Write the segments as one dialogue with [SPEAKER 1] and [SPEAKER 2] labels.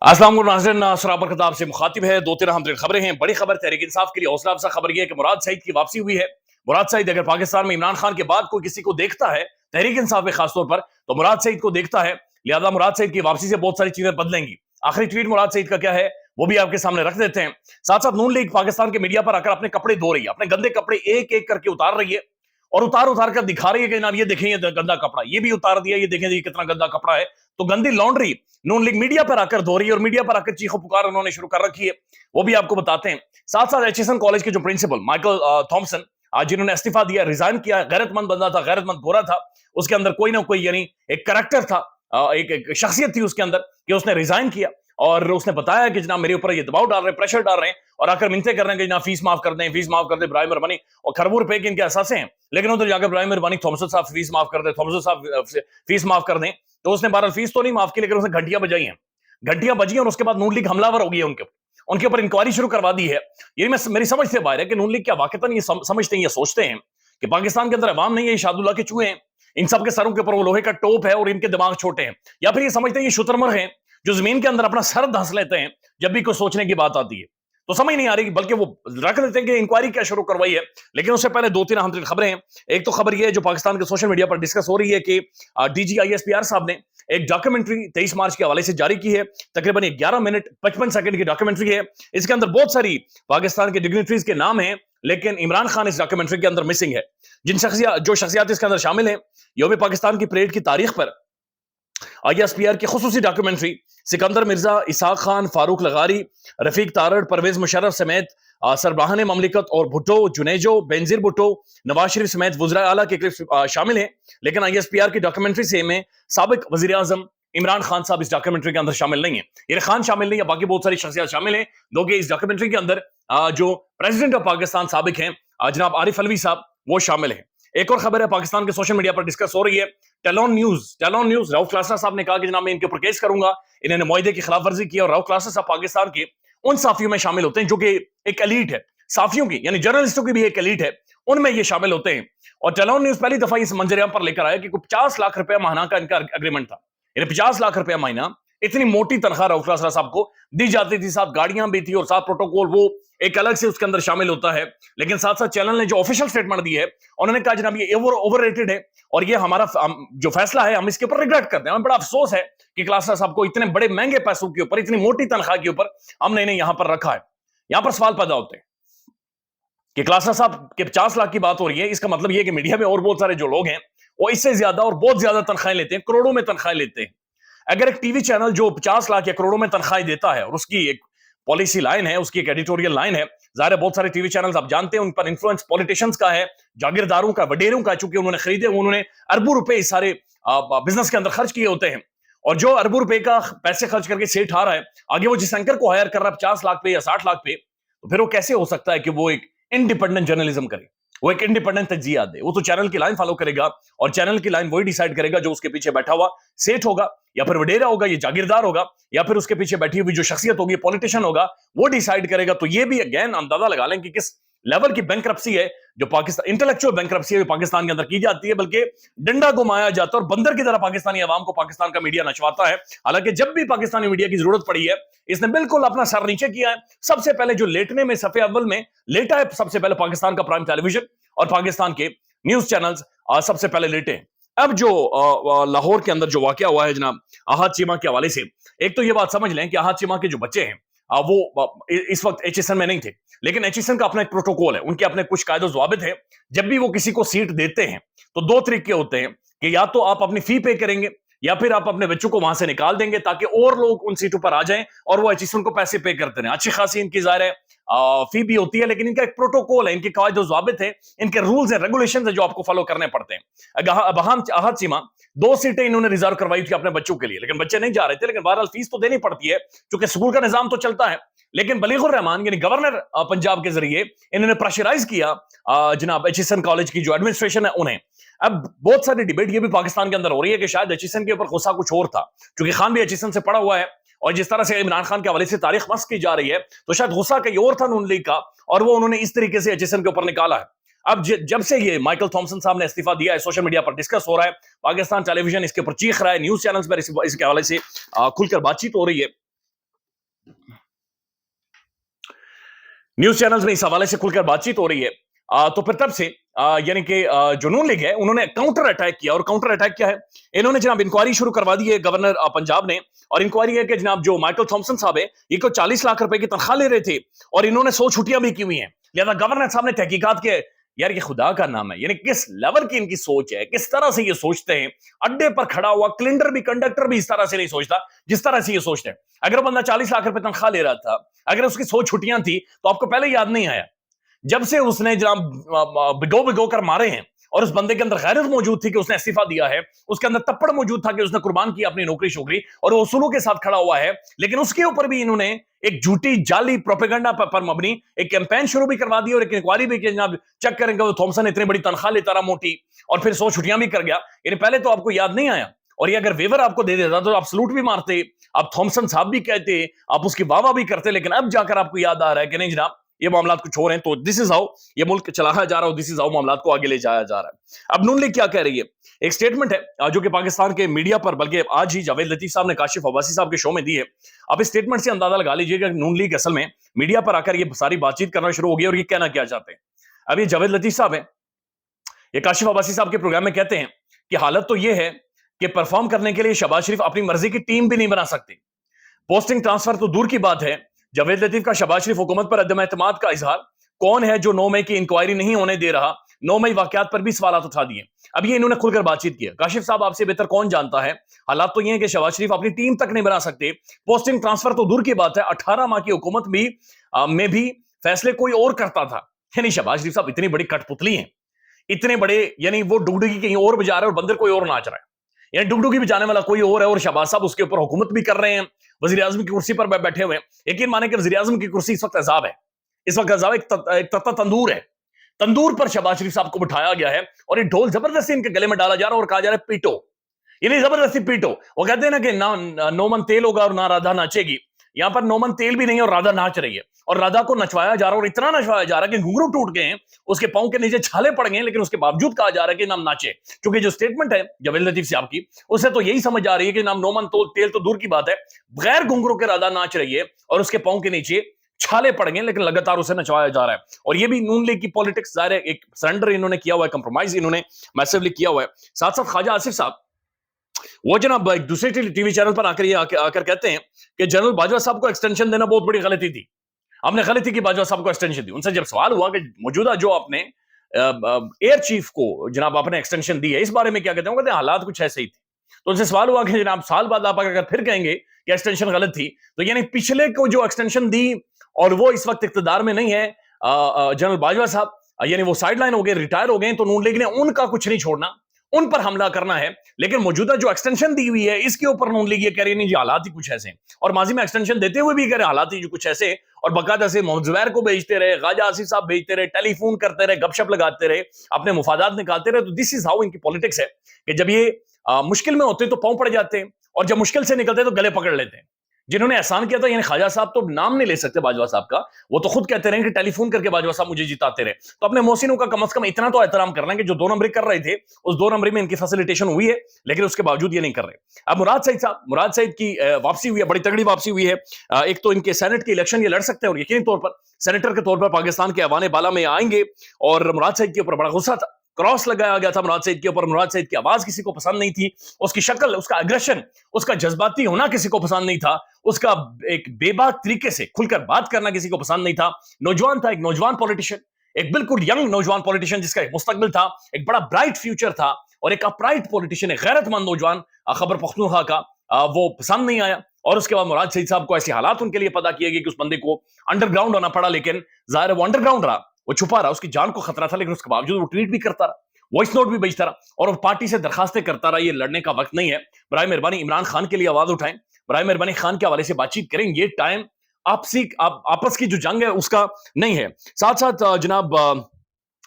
[SPEAKER 1] अस्सलाम वालेकुम नाज़रीन, सराबर खिताब से मुखातिब है। दो तीन अहम खबरें हैं। बड़ी खबर तहरीक इंसाफ के लिए हौसला अफजा खबर यह है कि मुराद सईद की वापसी हुई है। मुराद सईद अगर पाकिस्तान में इमरान खान के बाद कोई किसी को देखता है, तहरीक इंसाफ में खासतौर पर, तो मुराद सईद को देखता है। लिहाजा मुराद सईद की वापसी से बहुत सारी चीजें बदलेंगी। आखिरी ट्वीट मुराद सईद का क्या है वो भी आपके सामने रख देते हैं। साथ साथ नून लीग पाकिस्तान के मीडिया पर आकर अपने कपड़े धो रही है, अपने गंदे कपड़े एक एक करके उतार रही है और उतार उतार कर दिखा रही है कि जनाब ये देखें, ये गंदा कपड़ा, ये भी उतार दिया, ये देखें ये कितना गंदा कपड़ा है। तो गंदी लॉन्ड्री नून लीग मीडिया पर आकर धो रही है और मीडिया पर आकर चीखो पुकार उन्होंने शुरू कर रखी है, वो भी आपको बताते हैं। साथ साथ एचएसएन कॉलेज के जो प्रिंसिपल माइकल थॉमसन, आज जिन्होंने इस्तीफा दिया, रिजाइन किया, गैरतमंद बंदा था, गैरतमंद गोरा था, उसके अंदर कोई ना कोई यानी एक करैक्टर था, एक शख्सियत थी उसके अंदर कि उसने रिजाइन किया और उसने बताया कि जनाब मेरे ऊपर ये दबाव डाल रहे हैं, प्रेशर डाल रहे हैं और आकर मिन्नतें कर रहे हैं कि जनाब फीस माफ कर दें, फीस माफ कर दें, बराए मेहरबानी। और खरबों रुपए के इनके एहसास हैं, लेकिन उधर जाकर बराए मेहरबानी थॉमसन साहब फीस माफ कर दें, थॉमसन साहब फीस माफ कर दें। तो उसने बहरहाल फीस तो नहीं माफ की, लेकिन उसने घंटियां बजाई हैं, घंटियां बजी और उसके बाद नून लीग हमलावर हो गई है उनके ऊपर इंक्वायरी शुरू करवा दी है। ये मेरी समझ से बाहर है कि नून लीग क्या वाकई ये समझते हैं, ये सोचते हैं कि पाकिस्तान के अंदर अवाम नहीं है, ये शादुल्लाह के चूहे हैं, इन सब के सरों के ऊपर वो लोहे का टोप है और इनके दिमाग छोटे हैं, या फिर ये समझते हैं ये शुतुरमुर्ग हैं जो जमीन के अंदर अपना सर धंस लेते हैं जब भी कोई सोचने की बात आती है। तो समझ नहीं आ रही, बल्कि वो रख लेते हैं कि इंक्वायरी क्या शुरू करवाई है। लेकिन उससे पहले दो तीन अहम खबरें हैं। एक तो खबर ये है जो पाकिस्तान के सोशल मीडिया पर डिस्कस हो रही है कि डीजीआईएसपीआर साहब ने एक डॉक्यूमेंट्री 23 मार्च के हवाले से जारी की है। तकरीबन 11 मिनट 55 सेकंड की डॉक्यूमेंट्री है। इसके अंदर बहुत सारी पाकिस्तान के डिग्निटरीज के नाम हैं, लेकिन इमरान खान इस डॉक्यूमेंट्री के अंदर मिसिंग है। जो शख्सियात इसके अंदर शामिल हैं, यौम पाकिस्तान की परेड की तारीख पर आईएसपीआर की खुसूसी डॉक्यूमेंट्री सिकंदर मिर्जा, इसहाक खान, फारूक लगारी, रफीक तारड़, परवेज मुशर्रफ समेत सरबराहान ममलिकत और भुट्टो, जुनेजो, बेनजीर भुट्टो, नवाज शरीफ समेत वज़राए आला के क्लिप्स शामिल हैं। लेकिन आईएसपीआर की डॉक्यूमेंट्री से में साबिक वज़ीर आज़म इमरान खान साहब इस डॉक्यूमेंट्री के अंदर शामिल नहीं है। ये खान शामिल नहीं है, बाकी बहुत सारी शख्सियत शामिल हैं। लोग इस डॉक्यूमेंट्री के अंदर जो प्रेसिडेंट ऑफ पाकिस्तान साबिक हैं जनाब आरिफ अलवी साहब, वो शामिल हैं। एक और खबर है पाकिस्तान के सोशल मीडिया पर डिस्कस हो रही है। टेलोन न्यूज राउफ क्लासना साहब ने कहा कि जनाब मैं इनके ऊपर केस करूंगा, इन्होंने मुआहदे की खिलाफ वर्जी की। और राउफ क्लासना साहब पाकिस्तान के उन साफियों में शामिल होते हैं जो कि एक एलीट है, साफियों की यानी जर्नलिस्टों की भी एक एलीट है, उनमें ये शामिल होते हैं। और टेलोन न्यूज पहली दफा इस मंजरियाम पर लेकर आया कि 50 लाख रुपया महीना का इनका एग्रीमेंट था, यानी 50 लाख रुपया महीना। इतनी मोटी तनख्वाह राउफ क्लासना साहब को दी जाती थी, साथ गाड़ियां भी थी और साथ प्रोटोकॉल वो एक अलग से उसके अंदर शामिल होता है। लेकिन साथ साथ चैनल ने जो ऑफिशियल स्टेटमेंट दी है, उन्होंने कहा जनाब ये ओवररेटेड है और ये हमारा जो फैसला है हम इसके ऊपर रिग्रेट करते हैं। हमें बड़ा अफसोस है कि क्लासना साहब को इतने बड़े महंगे पैसों के ऊपर, इतनी मोटी तनख्वाह के ऊपर हमने इन्हें यहां पर रखा है। यहां पर सवाल पैदा होते हैं कि क्लासना साहब के 50 लाख की बात हो रही है, इसका मतलब ये कि मीडिया में और बहुत सारे जो लोग हैं वो इससे ज्यादा और बहुत ज्यादा तनख्वाहें लेते हैं, करोड़ों में तनख्वाहें लेते हैं। अगर एक टीवी चैनल जो 50 लाख या करोड़ों में तनख्वाह देता है और उसकी एक पॉलिसी लाइन है, उसकी एक एडिटोरियल लाइन है, जाहिर है बहुत सारे टीवी चैनल्स आप जानते हैं उन पर इन्फ्लुएंस पॉलिटिशियंस का है, जागीरदारों का, वडेरों का, चूंकि उन्होंने खरीदे, उन्होंने अरबों रुपए इस सारे बिजनेस के अंदर खर्च किए होते हैं। और जो अरबों रुपए का पैसे खर्च करके सेठ आ रहा है, आगे वो जिस एंकर को हायर कर रहा है 50 लाख पे या 60 लाख पे, तो फिर वो कैसे हो सकता है कि वो एक इंडिपेंडेंट जर्नलिज्म करे, वो एक इंडिपेंडेंट तज्जिया दे? वो तो चैनल की लाइन फॉलो करेगा और चैनल की लाइन वही डिसाइड करेगा जो उसके पीछे बैठा हुआ सेठ होगा या फिर वडेरा होगा, ये जागीरदार होगा, या फिर उसके पीछे बैठी हुई जो शख्सियत होगी, पॉलिटिशियन होगा, वो डिसाइड करेगा। तो ये भी अगेन अंदाजा लगा लें कि किस लेवल की बैंकरप्सी है जो पाकिस्तान, इंटेलेक्चुअल बैंकरप्सी है जो पाकिस्तान के अंदर की जाती है, बल्कि डंडा घुमाया जाता है और बंदर की तरह पाकिस्तानी अवाम को पाकिस्तान का मीडिया नचवाता है। हालांकि जब भी पाकिस्तानी मीडिया की जरूरत पड़ी है, इसने बिल्कुल अपना सर नीचे किया है। सबसे पहले जो लेटने में सफे अव्वल में लेटा है, सबसे पहले पाकिस्तान का प्राइम टेलीविजन और पाकिस्तान के न्यूज चैनल्स सबसे पहले लेटे हैं। अब जो लाहौर के अंदर जो वाकया हुआ है जनाब आहत चीमा के हवाले से, एक तो ये बात समझ लें कि आहत चीमा के जो बच्चे हैं वो इस वक्त एचएसएन में नहीं थे, लेकिन एचएसएन का अपना एक प्रोटोकॉल है, उनके अपने कुछ कायदे ज़वाबित है। जब भी वो किसी को सीट देते हैं तो दो तरीके होते हैं कि या तो आप अपनी फी पे करेंगे या फिर आप अपने बच्चों को वहां से निकाल देंगे ताकि और लोग उन सीटों पर आ जाएं और वो एचएसएन को पैसे पे करते रहे। अच्छी खासी इनकी जाहिर है फी भी होती है, लेकिन इनका एक प्रोटोकॉल है, इनके कायदे ज़वाबित है, इनके रूल्स हैं, रेगुलेशंस है जो आपको फॉलो करने पड़ते हैं। आहत चीमा 2 सीटें इन्होंने रिजर्व करवाई थी अपने बच्चों के लिए, लेकिन बच्चे नहीं जा रहे थे। लेकिन बहरहाल फीस तो देनी पड़ती है क्योंकि स्कूल का निजाम तो चलता है। लेकिन बलीगुर रहमान यानी गवर्नर पंजाब के जरिए इन्होंने प्रेशराइज किया जनाब एचएसएन कॉलेज की जो एडमिनिस्ट्रेशन है उन्हें। अब बहुत सारी डिबेट ये भी पाकिस्तान के अंदर हो रही है कि शायद एचएसएन के ऊपर गुस्सा कुछ और था, क्योंकि खान भी एचएसएन से पढ़ा हुआ है और जिस तरह से इमरान खान के हवाले से तारीख मस्क की जा रही है, तो शायद गुस्सा कहीं और था नून लीग का और वो उन्होंने इस तरीके से एचएसएन के ऊपर निकाला है। अब जब से ये माइकल थॉमसन साहब ने इस्तीफा दिया है, सोशल मीडिया पर डिस्कस हो रहा है, पाकिस्तान टेलीविजन इसके ऊपर चीख रहा है, न्यूज चैनल्स पर इसके हवाले से खुलकर बातचीत हो रही है। न्यूज चैनल्स में इस हवाले से खुलकर बातचीत हो रही है। तो फिर तब से यानी कि जो नून लीग है उन्होंने काउंटर अटैक किया, और काउंटर अटैक क्या है, इन्होंने जनाब इंक्वायरी शुरू करवा दी है गवर्नर पंजाब ने। और इंक्वायरी है कि जनाब जो माइकल थॉमसन साहब है ये को 40 लाख रुपए की तनख्वाह ले रहे थे और इन्होंने 100 छुट्टियां भी की हुई हैं। लिहाजा गवर्नर साहब ने तहकीकात के, यार ये खुदा का नाम है, यानी किस लेवल की इनकी सोच है, किस तरह से ये सोचते हैं। अड्डे पर खड़ा हुआ कंडक्टर भी इस तरह से नहीं सोचता जिस तरह से ये सोचते हैं। अगर बंदा 40 लाख रुपए तनख्वाह ले रहा था, अगर उसकी 100 छुट्टियां थी, तो आपको पहले याद नहीं आया? जब से उसने जनाब भिगो कर मारे हैं और उस बंदे के अंदर गैरत मौजूद थी कि उसने इस्तीफा दिया है, उसके अंदर तप्पड़ मौजूद था कि उसने कुर्बान की अपनी नौकरी शोकरी और वो उसूलों के साथ खड़ा हुआ है, लेकिन उसके ऊपर भी इन्होंने एक झूठी जाली प्रोपेगेंडा पर मबनी एक कैंपेन शुरू भी करवा दी और एक इंक्वायरी भी कि जनाब चेक करेंगे वो थॉमसन इतनी बड़ी तनख्वाह लेता रहा मोटी, और फिर 100 छुट्टियां भी कर गया। यानी पहले तो आपको याद नहीं आया, और ये अगर वेवर आपको दे देता तो आप सलूट भी मारते, आप थॉमसन साहब भी कहते, आप उसकी वाह भी करते, लेकिन अब जाकर आपको याद आ रहा है कि नहीं जनाब ये मामला कुछ और हैं। तो दिस इज हाउ ये मुल्क चलाया जा रहा है, दिस इज हाउ मामला को आगे ले जाया जा रहा है। अब नून लीग क्या कह रही है, एक स्टेटमेंट है जो कि पाकिस्तान के मीडिया पर, बल्कि आज ही जावेद लतीफ साहब ने काशिफ अब्बासी साहब के शो में दी है। अब इस स्टेटमेंट से अंदाजा लगा लीजिए कि नून लीग असल में मीडिया पर आकर ये सारी बातचीत करना शुरू हो गई और ये कहना क्या चाहते हैं। अब ये जावेद लतीफ साहब है, ये काशिफ अब्बासी साहब के प्रोग्राम में कहते हैं कि हालत तो ये है कि परफॉर्म करने के लिए शहबाज शरीफ अपनी मर्जी की टीम भी नहीं बना सकते। पोस्टिंग ट्रांसफर तो दूर की बात है, जावेद लतीफ का शहबाज शरीफ हुकूमत पर अदम एतमाद का इजहार, कौन है जो 9 मई की इंक्वायरी नहीं होने दे रहा, 9 मई वाकयात पर भी सवाल उठा दिए। अब ये इन्होंने खुलकर बातचीत की। काशिफ साहब आपसे बेहतर कौन जानता है, हालात तो ये है कि शहबाज शरीफ अपनी टीम तक नहीं बना सकते, पोस्टिंग ट्रांसफर तो दूर की बात है, 18 माह की हुकूमत में भी फैसले कोई और करता था। यानी शहबाज शरीफ साहब इतनी बड़ी कठपुतली हैं, इतने बड़े, यानी वो डुगडुगी कहीं और बजा रहे हैं और बंदर कोई और नाच रहा है, यानी डुगडुगी बजाने वाला कोई और है और शहबाज साहब उसके ऊपर हुकूमत भी कर रहे हैं, वजीर आजम की कुर्सी पर बैठे हुए हैं। यकीन माने कि वजीर आजम की कुर्सी इस वक्त अजाब है, इस वक्त अजाब एक तत्ता तंदूर है, तंदूर पर शहबाज शरीफ साहब को बिठाया गया है और ये ढोल जबरदस्ती इनके गले में डाला जा रहा है और कहा जा रहा है पीटो, यानी जबरदस्ती पीटो। वो कहते हैं ना कि ना नोमन तेल होगा और ना राधा नाचेगी, यहां पर नोमन तेल भी नहीं है और राधा नाच रही है, और राधा को नचवाया जा रहा है और इतना नचवाया जा रहा है कि घुंघरू टूट गए हैं, उसके पांव के नीचे छाले पड़ गए, लेकिन उसके बावजूद कहा जा रहा है कि नाम नाचे। क्योंकि जो स्टेटमेंट है जावेद लतीफ साहब की, उससे तो यही समझ आ रही है कि नाम नोमन तेल तो दूर की बात है, बगैर घुंघरू के राधा नाच रही है और उसके पांव के नीचे छाले पड़ गए, लेकिन लगातार उसे नचवाया जा रहा है। और ये भी नून लीग की पॉलिटिक्स, जाहिर है एक सरेंडर इन्होंने किया हुआ है, कंप्रोमाइज इन्होंने मैसिवली किया हुआ है। साथ साथ ख्वाजा आसिफ साहब, वो जनाब एक दूसरे टीवी चैनल पर आकर कहते हैं कि जनरल बाजवा साहब को एक्सटेंशन देना बहुत बड़ी गलती थी, हमने गलती की बाजवा साहब को एक्सटेंशन दी। उनसे जब सवाल हुआ कि मौजूदा जो आपने एयर चीफ को जनाब आपने एक्सटेंशन दी है, इस बारे में क्या कहते हैं, कहते हैं हालात कुछ ऐसे ही थे। तो उनसे सवाल हुआ कि जनाब साल बाद आप अगर फिर कहेंगे कि एक्सटेंशन गलत थी, तो यानी पिछले को जो एक्सटेंशन दी और वो इस वक्त इक्तदार में नहीं है जनरल बाजवा साहब, यानी वो साइडलाइन हो गए, रिटायर हो गए, तो नून लीग ने उनका कुछ नहीं छोड़ना, उन पर हमला करना है। लेकिन मौजूदा जो एक्सटेंशन दी हुई है इसके ऊपर नून लीग ये कह रही नहीं जी हालात ही कुछ ऐसे, और माजी में एक्सटेंशन देते हुए भी कह रहे हालात ही कुछ ऐसे, और बाकायदा से मोहम्मद जुबैर को भेजते रहे, ख्वाजा आसिफ साहब भेजते रहे, टेलीफोन करते रहे, गपशप लगाते रहे, अपने मुफादात निकालते रहे। तो दिस इज हाउ इनकी पॉलिटिक्स है कि जब ये मुश्किल में होते तो पांव पड़ जाते हैं, और जब मुश्किल से निकलते तो गले पकड़ लेते हैं। जिन्होंने एहसान किया था, यानी ख्वाजा साहब तो नाम नहीं ले सकते बाजवा साहब का, वो तो खुद कहते रहे कि टेलीफोन करके बाजवा साहब मुझे जिताते रहे, तो अपने मोहसिनों का कम से कम इतना तो एहतराम करना कि जो 2 नंबरी कर रहे थे उस 2 नंबरी में इनकी फैसिलिटेशन हुई है, लेकिन उसके बावजूद ये नहीं कर रहे। अब मुराद सईद साहब, मुराद सईद की वापसी हुई है, बड़ी तगड़ी वापसी हुई है। एक तो इनके सेनेट के इलेक्शन ये लड़ सकते हैं और यकीनी तौर पर सेनेटर के तौर पर पाकिस्तान के ऐवान बाला में आएंगे, और मुराद सईद के ऊपर बड़ा गुस्सा था, क्रॉस लगाया गया था मुराद सईद के ऊपर, मुराद सईद की आवाज किसी को पसंद नहीं थी, उसकी शक्ल, उसका अग्रेशन, उसका जज्बाती होना किसी को पसंद नहीं था, उसका एक बेबाक तरीके से खुलकर बात करना किसी को पसंद नहीं था। नौजवान था, एक नौजवान पॉलिटिशियन, एक बिल्कुल यंग नौजवान पॉलिटिशियन जिसका एक मुस्तकबिल था, एक बड़ा ब्राइट फ्यूचर था, और एक अपराइट पॉलिटिशियन, एक गैरतमंद नौजवान खबर पख्तूनख्वा का, वो पसंद नहीं आया। और उसके बाद मुराद सईद साहब को ऐसे हालात उनके लिए पता किए गए कि उस बंदे को अंडरग्राउंड होना पड़ा, लेकिन जाहिर है वो अंडरग्राउंड रहा, वो छुपा रहा, उसकी जान को खतरा था, लेकिन उसके बावजूद वो ट्वीट भी करता रहा, वॉइस नोट भी भेजता रहा, और वो पार्टी से दरखास्तें करता रहा। ये लड़ने का वक्त नहीं है, बराए मेहरबानी इमरान खान के लिए आवाज उठाएं, बराए मेहरबानी खान के हवाले से बातचीत करें, ये टाइम आपस की जो जंग है उसका नहीं है। साथ साथ जनाब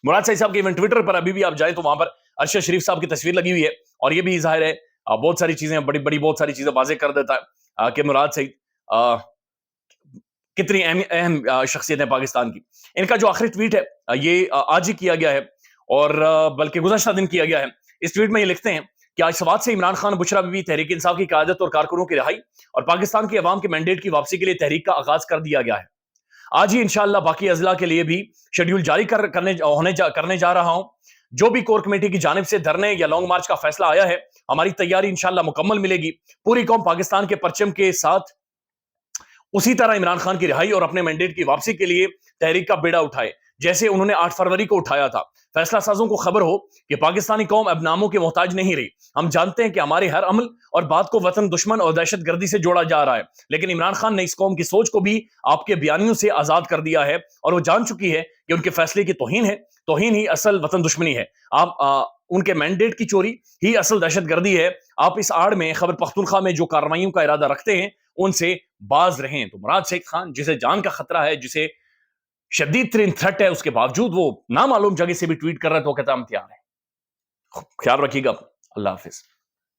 [SPEAKER 1] मुराद सईद साहब के इवन ट्विटर पर अभी भी आप जाए तो वहां पर अरशद शरीफ साहब की तस्वीर लगी हुई है, और ये भी जाहिर है बहुत सारी चीजें, बड़ी बड़ी बहुत सारी चीजें वाज़ेह कर देता है कि मुराद सईद कितनी अहम शख्सियत है पाकिस्तान की। इनका जो आखिरी ट्वीट है ये आज ही किया गया है, और बल्कि गुज़श्ता दिन किया गया है। इस ट्वीट में ये लिखते हैं کیا اس بات سے عمران خان بشرا بی بی تحریک انصاف کی قیادت اور کارکنوں کی رہائی اور پاکستان کی عوام کے مینڈیٹ کی واپسی کے لیے تحریک کا آغاز کر دیا گیا ہے؟ آج ہی انشاءاللہ باقی اضلاع کے لیے بھی شیڈیول جاری کرنے جا رہا ہوں. جو بھی کور کمیٹی کی جانب سے دھرنے یا لانگ مارچ کا فیصلہ آیا ہے، ہماری تیاری انشاءاللہ مکمل ملے گی. پوری قوم پاکستان کے پرچم کے ساتھ اسی طرح عمران خان کی رہائی اور اپنے مینڈیٹ کی واپسی کے لیے تحریک کا بیڑا اٹھائے جیسے انہوں نے 8 فروری کو اٹھایا تھا. فیصلہ سازوں کو خبر ہو کہ پاکستانی قوم اب ناموں کے محتاج نہیں رہی. ہم جانتے ہیں کہ ہمارے ہر عمل اور بات کو وطن دشمن اور دہشت گردی سے جوڑا جا رہا ہے، لیکن عمران خان نے اس قوم کی سوچ کو بھی آپ کے بیانیوں سے آزاد کر دیا ہے اور وہ جان چکی ہے کہ ان کے فیصلے کی توہین ہی اصل وطن دشمنی ہے. ان کے مینڈیٹ کی چوری ہی اصل دہشت گردی ہے. آپ اس آڑ میں خیبر پختونخوا میں جو کارروائیوں کا ارادہ رکھتے ہیں ان سے باز رہیں. تو مراد سعید خان جسے جان کا خطرہ ہے، جسے شدید ترین تھرٹ ہے، اس کے باوجود وہ نامعلوم جگہ سے بھی ٹویٹ کر رہے تو کہتا ہم تیار ہیں. خیال رکھیے گا. اللہ حافظ.